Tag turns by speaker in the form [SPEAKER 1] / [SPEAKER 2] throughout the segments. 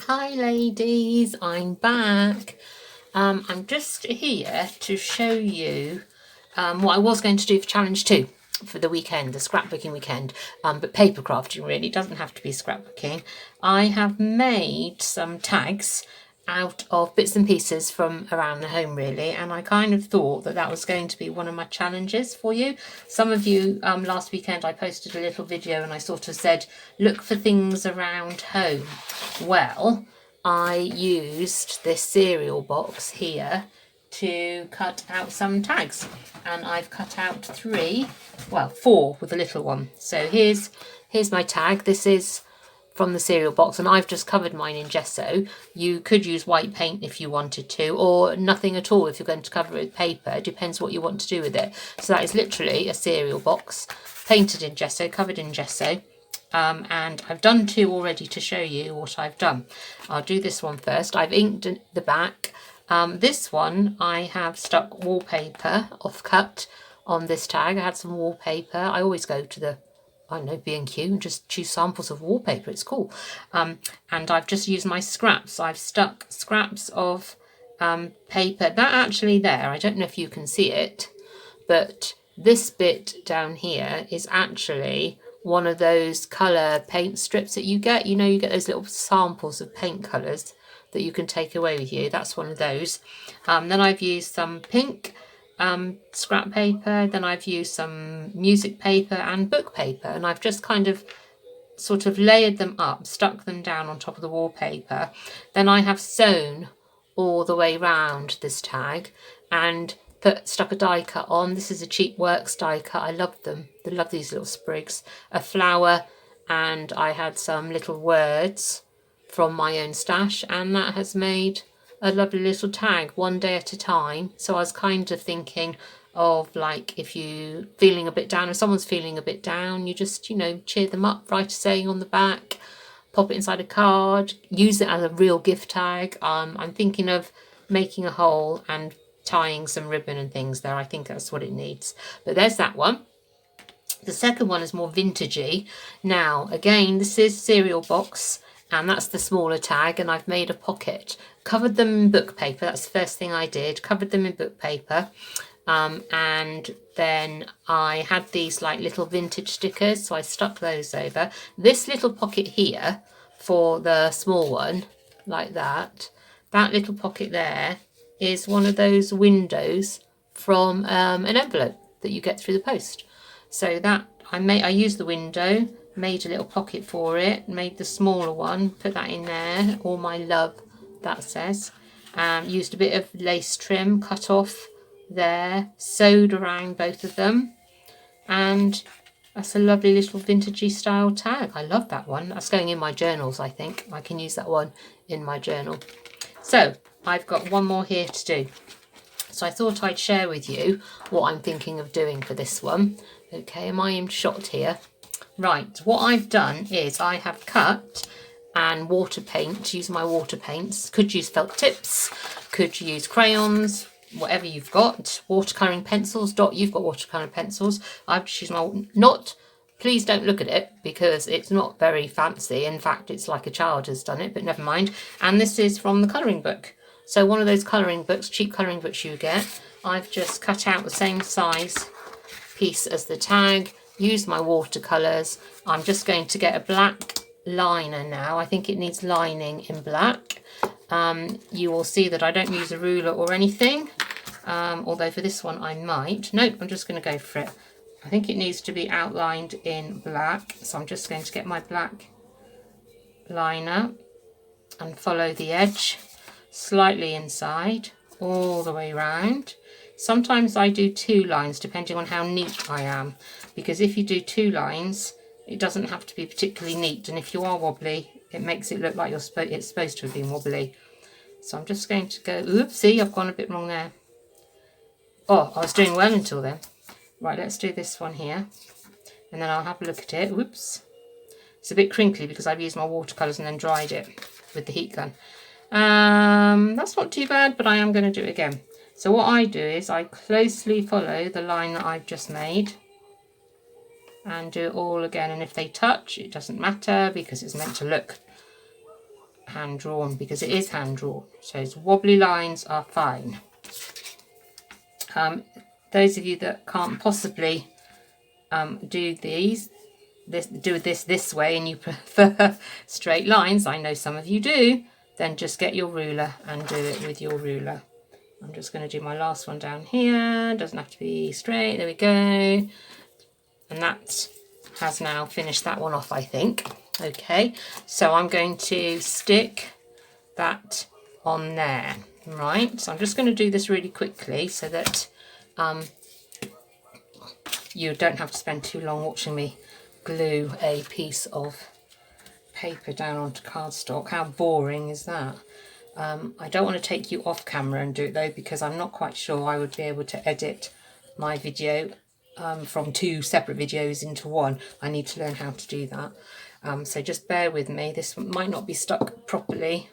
[SPEAKER 1] Hi ladies, I'm back. I'm just here to show you what I was going to do for challenge 2 for the weekend, the scrapbooking weekend, but paper crafting really, doesn't have to be scrapbooking. I have made some tags out of bits and pieces from around the home really, and I kind of thought that that was going to be one of my challenges for you. Some of you, last weekend I posted a little video and I sort of said look for things around home. Well, I used this cereal box here to cut out some tags, and I've cut out 4 with a little one. So here's my tag. This is from the cereal box, and I've just covered mine in gesso. You could use white paint if you wanted to, or nothing at all if you're going to cover it with paper. It depends what you want to do with it. So that is literally a cereal box painted in gesso, covered in gesso. And I've done 2 already to show you what I've done. I'll do this one first. I've inked the back. This one I have stuck wallpaper off-cut on this tag. I had some wallpaper. I always go to the B&Q and just choose samples of wallpaper. It's cool. And I've just used my scraps. I've stuck scraps of paper. That actually there, I don't know if you can see it, but this bit down here is actually one of those colour paint strips that you get. You know, you get those little samples of paint colours that you can take away with you. That's one of those. Then I've used some pink scrap paper. Then I've used some music paper and book paper. And I've just kind of sort of layered them up, stuck them down on top of the wallpaper. Then I have sewn all the way round this tag and stuck a die cut on. This is a Cheap Works die cut. I love them. I love these little sprigs. A flower, and I had some little words from my own stash, and that has made a lovely little tag, one day at a time. So I was kind of thinking of, like, if you're feeling a bit down, if someone's feeling a bit down, you just, cheer them up, write a saying on the back, pop it inside a card, use it as a real gift tag. I'm thinking of making a hole and tying some ribbon and things there. I think that's what it needs. But there's that one. The second one is more vintagey. Now, again, this is cereal box, and that's the smaller tag, and I've made a pocket. Covered them in book paper. That's the first thing I did. Covered them in book paper. And then I had these like little vintage stickers, so I stuck those over. This little pocket here for the small one, like that. That little pocket there is one of those windows from an envelope that you get through the post. So that I used the window, made a little pocket for it, made the smaller one, put that in there, all my love, that says. Used a bit of lace trim, cut off there, sewed around both of them, and that's a lovely little vintagey style tag. I love that one. That's going in my journals, I think. I can use that one in my journal. So I've got one more here to do. So I thought I'd share with you what I'm thinking of doing for this one. Okay, am I in shot here? Right, what I've done is I have cut and water paint, use my water paints. Could use felt tips, could use crayons, whatever you've got. Watercolouring pencils. Dot, you've got watercolouring pencils. I've just used my, please don't look at it because it's not very fancy. In fact, it's like a child has done it, but never mind. And this is from the colouring book. So one of those colouring books, cheap colouring books you get. I've just cut out the same size piece as the tag, used my watercolours. I'm just going to get a black liner now. I think it needs lining in black. You will see that I don't use a ruler or anything, although for this one I might. Nope, I'm just going to go for it. I think it needs to be outlined in black, so I'm just going to get my black liner and follow the edge slightly inside all the way round. Sometimes I do 2 lines depending on how neat I am, because if you do 2 lines it doesn't have to be particularly neat, and if you are wobbly it makes it look like it's supposed to have been wobbly. So I'm just going to go, oopsie, I've gone a bit wrong there. Oh, I was doing well until then. Right, let's do this one here, and then I'll have a look at it. Whoops. It's a bit crinkly because I've used my watercolours and then dried it with the heat gun. That's not too bad, but I am going to do it again. So what I do is I closely follow the line that I've just made and do it all again. And if they touch, it doesn't matter because it's meant to look hand drawn, because it is hand drawn. So its wobbly lines are fine. Those of you that can't possibly do this way and you prefer straight lines, I know some of you do, then just get your ruler and do it with your ruler. I'm just going to do my last one down here. Doesn't have to be straight. There we go. And that has now finished that one off, I think. Okay, so I'm going to stick that on there. Right, so I'm just going to do this really quickly so that you don't have to spend too long watching me glue a piece of paper down onto cardstock. How boring is that? I don't want to take you off camera and do it though, because I'm not quite sure I would be able to edit my video from 2 separate videos into one. I need to learn how to do that. So just bear with me. This might not be stuck properly,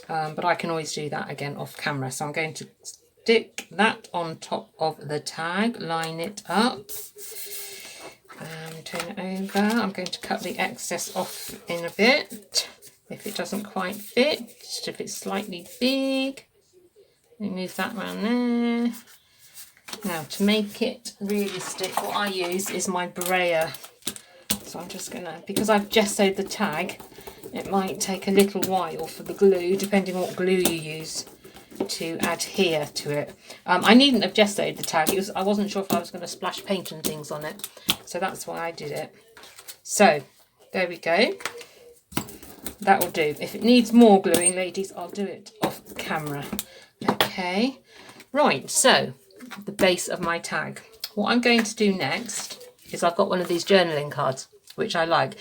[SPEAKER 1] but I can always do that again off camera. So I'm going to stick that on top of the tag, line it up, and turn it over. I'm going to cut the excess off in a bit if it doesn't quite fit, just if it's slightly big. Let me move that around there. Now, to make it really stick, what I use is my brayer. So I'm just gonna, because I've gessoed the tag, it might take a little while for the glue, depending on what glue you use, to adhere to it. I needn't have gessoed the tag. I wasn't sure if I was going to splash paint and things on it, so that's why I did it. So there we go. That will do. If it needs more gluing, ladies, I'll do it off camera. Okay, right, so the base of my tag. What I'm going to do next is I've got one of these journaling cards, which I like,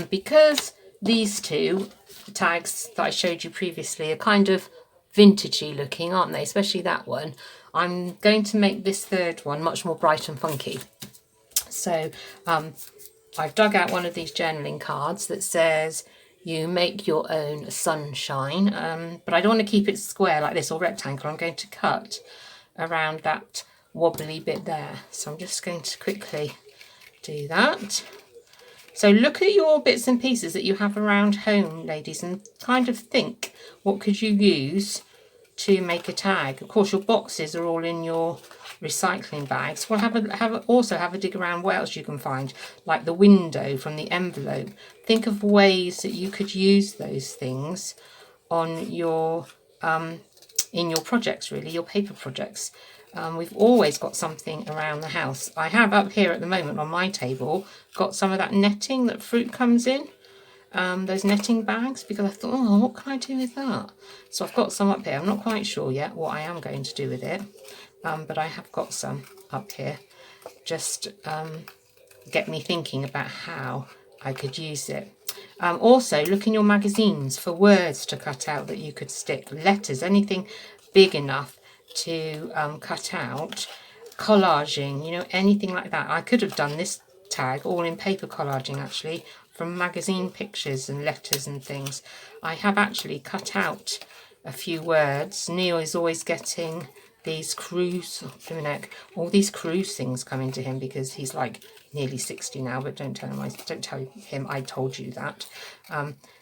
[SPEAKER 1] because these 2 tags that I showed you previously are kind of vintagey looking, aren't they? Especially that one. I'm going to make this 3rd one much more bright and funky. So I've dug out one of these journaling cards that says you make your own sunshine, but I don't want to keep it square like this or rectangle. I'm going to cut around that wobbly bit there. So I'm just going to quickly do that. So look at your bits and pieces that you have around home, ladies, and kind of think, what could you use to make a tag? Of course, your boxes are all in your recycling bags. Well, also have a dig around what else you can find, like the window from the envelope. Think of ways that you could use those things on your in your projects, really, your paper projects. We've always got something around the house. I have up here at the moment on my table got some of that netting that fruit comes in, those netting bags, because I thought, oh, what can I do with that? So I've got some up here. I'm not quite sure yet what I am going to do with it, but I have got some up here. Just get me thinking about how I could use it. Also, look in your magazines for words to cut out that you could stick, letters, anything big enough to cut out, collaging, you know, anything like that. I could have done this tag all in paper collaging, actually, from magazine pictures and letters and things. I have actually cut out a few words. Neil is always getting these all these cruise things coming to him, because he's like nearly 60 now, but don't tell him I told you that.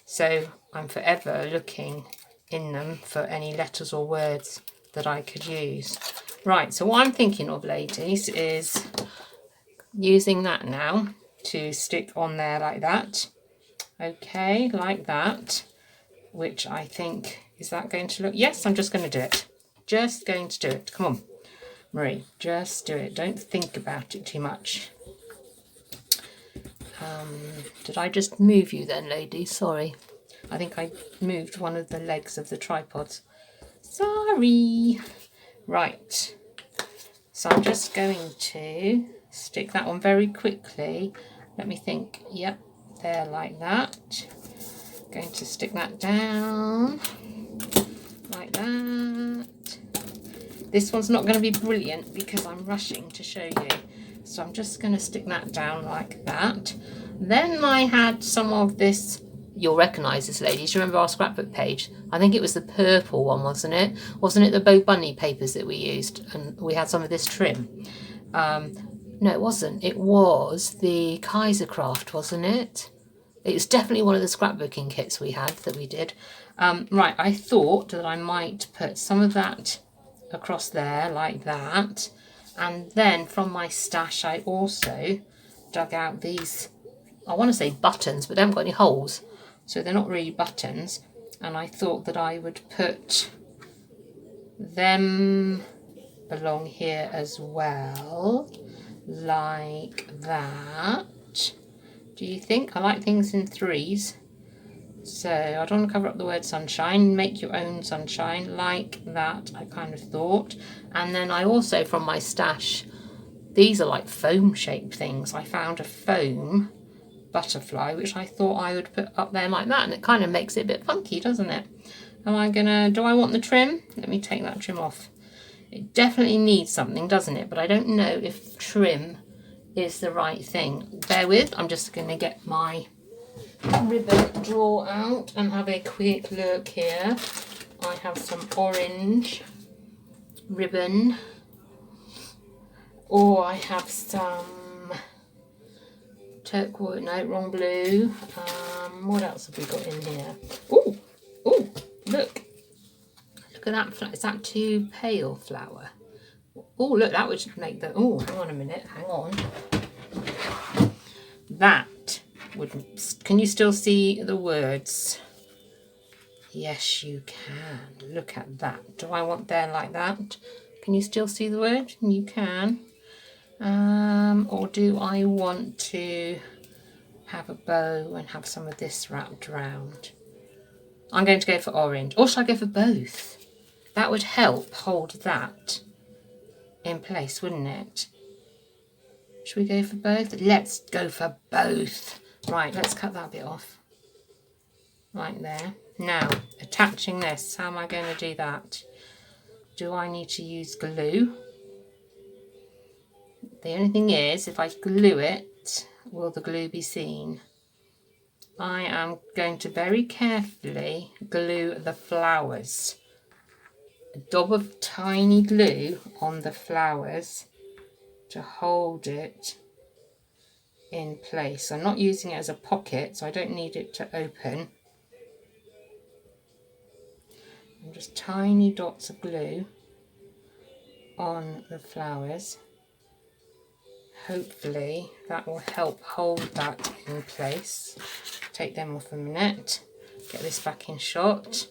[SPEAKER 1] So I'm forever looking in them for any letters or words that I could use. Right, so what I'm thinking of, ladies, is using that now to stick on there like that. Okay, like that, which I think, is that going to look? Yes, I'm just going to do it. Just going to do it. Come on, Marie, just do it. Don't think about it too much. Did I just move you then, ladies? Sorry. I think I moved one of the legs of the tripods. Sorry. Right. So I'm just going to stick that on very quickly. Let me think. Yep, there, like that. Going to stick that down like that. This one's not going to be brilliant because I'm rushing to show you. So I'm just going to stick that down like that. Then I had some of this, you'll recognise this, ladies. Remember our scrapbook page? I think it was the purple one, wasn't it? Wasn't it the Bo Bunny papers that we used? And we had some of this trim. No, it wasn't. It was the Kaisercraft, wasn't it? It's definitely one of the scrapbooking kits we had that we did. Right, I thought that I might put some of that across there like that. And then from my stash, I also dug out these, I want to say buttons, but they haven't got any holes. So they're not really buttons. And I thought that I would put them along here as well, like that. Do you think? I like things in threes. So I don't want to cover up the word sunshine. Make your own sunshine, like that, I kind of thought. And then I also, from my stash, these are like foam shaped things. I found a foam butterfly, which I thought I would put up there like that. And it kind of makes it a bit funky, doesn't it? Do I want the trim? Let me take that trim off. It definitely needs something, doesn't it? But I don't know if trim is the right thing. Bear with, I'm just going to get my ribbon drawer out and have a quick look here. I have some orange ribbon, or I have some turquoise, no, wrong blue. What else have we got in here? Oh, look at that. Is that too pale flower? Oh, look, that would make the, oh, hang on a minute, hang on. That would, can you still see the words? Yes, you can. Look at that. Do I want there like that? Can you still see the word? You can. Or do I want to have a bow and have some of this wrapped around? I'm going to go for orange. Or should I go for both? That would help hold that in place, wouldn't it? Should we go for both? Let's go for both. Right, let's cut that bit off. Right there. Now, attaching this, how am I going to do that? Do I need to use glue? The only thing is, if I glue it, will the glue be seen? I am going to very carefully glue the flowers. A dab of tiny glue on the flowers to hold it in place. I'm not using it as a pocket, so I don't need it to open. And just tiny dots of glue on the flowers. Hopefully that will help hold that in place. Take them off a minute. Get this back in shot.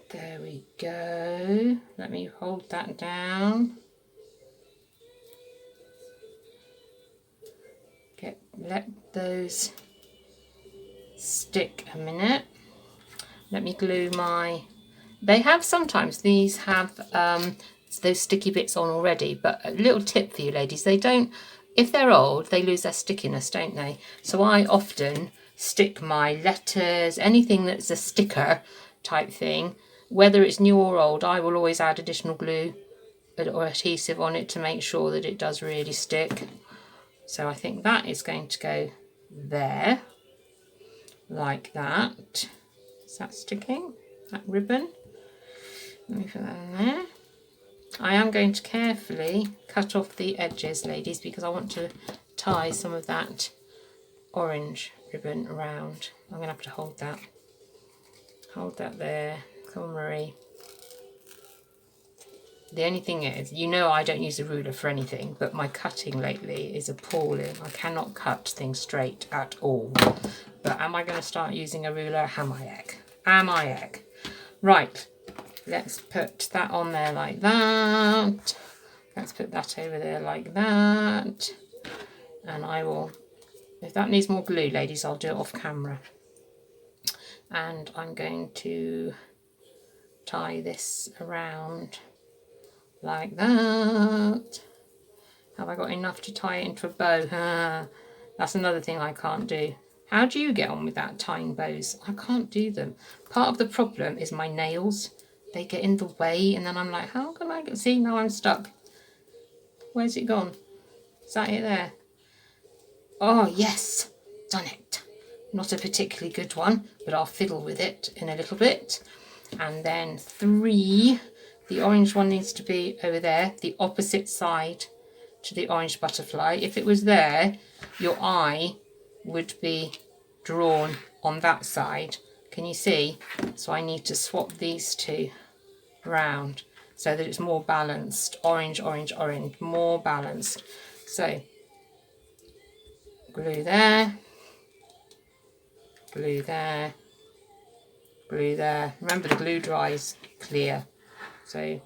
[SPEAKER 1] There we go. Let me hold that down. Let those stick a minute. Let me glue my, they have sometimes, these have those sticky bits on already, but a little tip for you ladies, they don't, if they're old, they lose their stickiness, don't they? So I often stick my letters, anything that's a sticker type thing, whether it's new or old, I will always add additional glue or adhesive on it to make sure that it does really stick. So I think that is going to go there, like that. Is that sticking? That ribbon? Let me put that in there. I am going to carefully cut off the edges, ladies, because I want to tie some of that orange ribbon around. I'm going to have to hold that. Hold that there. Come on, Marie. The only thing is, you know I don't use a ruler for anything, but my cutting lately is appalling. I cannot cut things straight at all. But am I going to start using a ruler? Am I egg? Am I egg? Right, let's put that on there like that. Let's put that over there like that. And I will, if that needs more glue, ladies, I'll do it off camera. And I'm going to tie this around like that. Have I got enough to tie it into a bow? That's another thing I can't do. How do you get on with that, tying bows? I can't do them. Part of the problem is my nails. They get in the way, and then I'm like, how can I get... See, now I'm stuck. Where's it gone? Is that it there? Oh, yes. Done it. Not a particularly good one, but I'll fiddle with it in a little bit. And then 3... The orange one needs to be over there, the opposite side to the orange butterfly. If it was there, your eye would be drawn on that side. Can you see? So I need to swap these two round so that it's more balanced. Orange, orange, orange, more balanced. So glue there, glue there, glue there. Remember, the glue dries clear, so it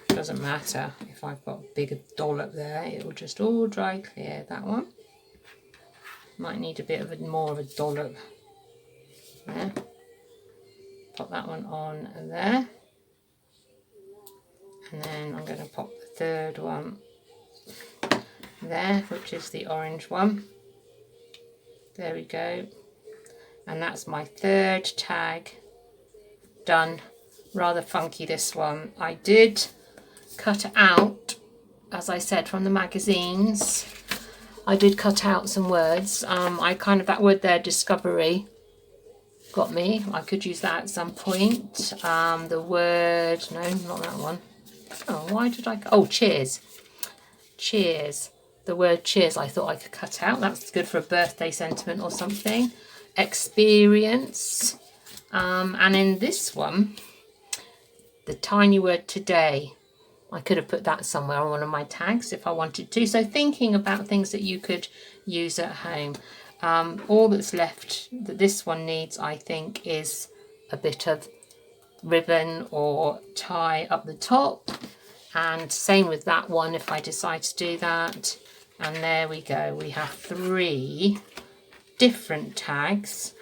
[SPEAKER 1] doesn't matter if I've got a bigger dollop there, it will just all dry clear. That one might need a bit of more of a dollop there. Pop that one on there, and then I'm going to pop the third one there, which is the orange one. There we go, and that's my third tag done. Rather funky, this one. I did cut it out, as I said, from the magazines. I did cut out some words. That word there, discovery, got me. I could use that at some point. The word, no, not that one. Oh, why did I? Oh, cheers. Cheers. The word cheers I thought I could cut out. That's good for a birthday sentiment or something. Experience. And in this one, the tiny word today. I could have put that somewhere on one of my tags if I wanted to. So thinking about things that you could use at home. All that's left that this one needs, I think, is a bit of ribbon or tie up the top. And same with that one if I decide to do that. And there we go. We have 3 different tags,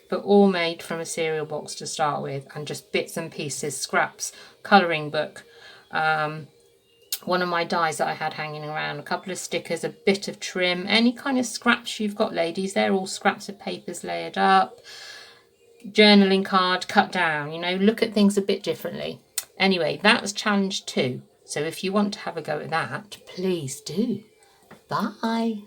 [SPEAKER 1] but all made from a cereal box to start with, and just bits and pieces, scraps, colouring book, one of my dies that I had hanging around, a couple of stickers, a bit of trim, any kind of scraps you've got, ladies. They're all scraps of papers layered up, journaling card cut down, you know, look at things a bit differently. Anyway, that's challenge 2. So if you want to have a go at that, please do. Bye.